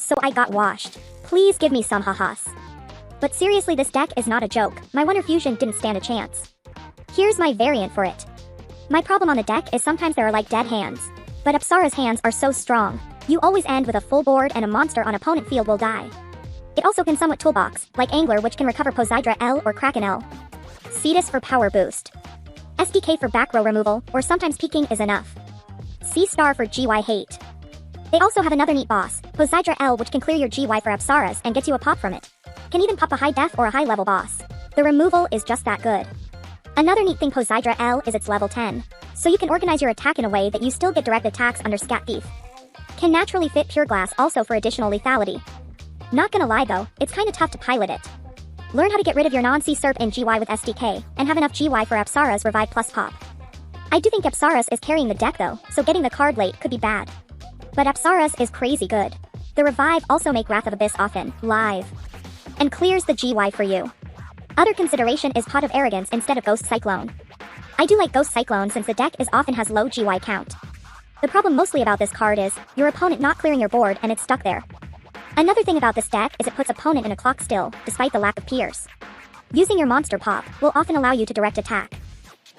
so I got washed. Please give me some ha-has. But seriously, this deck is not a joke. My Wonder Fusion didn't stand a chance. Here's my variant for it. My problem on the deck is sometimes there are like dead hands. But Apsaras hands are so strong. You always end with a full board and a monster on opponent field will die. It also can somewhat toolbox, like Angler which can recover Poseidra L or Kraken L. Cetus for power boost. SDK for back row removal, or sometimes peeking is enough. C-Star for GY hate. They also have another neat boss, Poseidra L, which can clear your GY for Apsaras and gets you a pop from it. Can even pop a high def or a high level boss. The removal is just that good. Another neat thing Poseidra L is its level 10. So you can organize your attack in a way that you still get direct attacks under Scat Thief. Can naturally fit Pure Glass also for additional lethality. Not gonna lie though, it's kinda tough to pilot it. Learn how to get rid of your non-C-Serp in GY with SDK, and have enough GY for Apsaras Revive plus pop. I do think Apsaras is carrying the deck though, so getting the card late could be bad. But Apsaras is crazy good. The Revive also make Wrath of Abyss often, live. And clears the GY for you. Other consideration is Pot of Arrogance instead of Ghost Cyclone. I do like Ghost Cyclone since the deck often has low GY count. The problem mostly about this card is, your opponent not clearing your board and it's stuck there. Another thing about this deck is it puts opponent in a clock still, despite the lack of Pierce. Using your monster pop will often allow you to direct attack.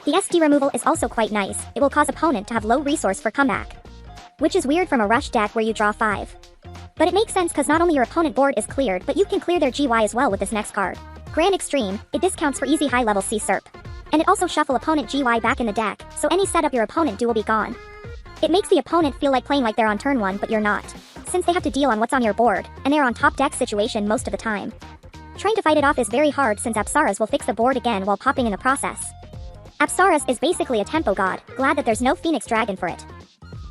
The SD removal is also quite nice, it will cause opponent to have low resource for comeback. Which is weird from a rush deck where you draw 5. But it makes sense cause not only your opponent board is cleared but you can clear their GY as well with this next card. Grand Extreme, it discounts for easy high level C-Serp. And it also shuffle opponent GY back in the deck, so any setup your opponent do will be gone. It makes the opponent feel like playing like they're on turn 1 but you're not. Since they have to deal on what's on your board, and they're on top deck situation most of the time. Trying to fight it off is very hard since Apsaras will fix the board again while popping in the process. Apsaras is basically a tempo god, glad that there's no Phoenix Dragon for it.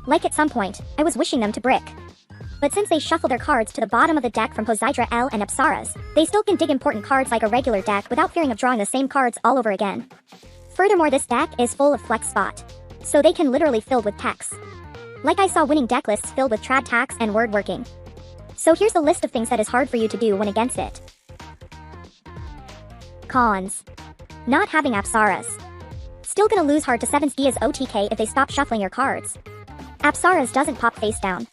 Like at some point, I was wishing them to brick. But since they shuffle their cards to the bottom of the deck from Poseidra L and Apsaras, they still can dig important cards like a regular deck without fearing of drawing the same cards all over again. Furthermore, this deck is full of flex spot. So they can literally filled with text. Like I saw winning deck lists filled with trad tax and word working. So here's the list of things that is hard for you to do when against it. Cons. Not having Apsaras. Still gonna lose hard to 7 Skia's OTK if they stop shuffling your cards. Apsaras doesn't pop face down.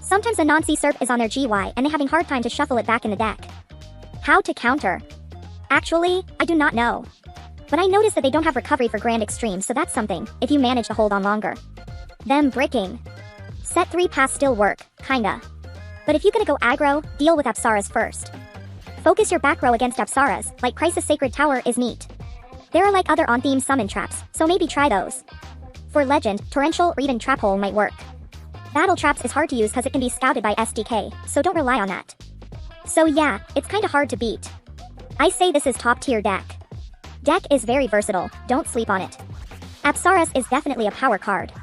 Sometimes a non-C-Serp is on their GY and they're having hard time to shuffle it back in the deck. How to counter? Actually, I do not know. But I noticed that they don't have recovery for Grand Extreme, so that's something, if you manage to hold on longer. Them bricking. Set 3 pass still work, kinda. But if you're gonna go aggro, deal with Apsaras first. Focus your back row against Apsaras, like Crisis Sacred Tower is neat. There are like other on-theme summon traps, so maybe try those. For Legend, Torrential or even Trap Hole might work. Battle Traps is hard to use cause it can be scouted by SDK, so don't rely on that. So yeah, it's kinda hard to beat. I say this is top tier deck. Deck is very versatile, don't sleep on it. Apsaras is definitely a power card.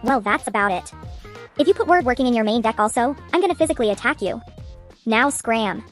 Well, that's about it. If you put word working in your main deck also, I'm gonna physically attack you. Now scram.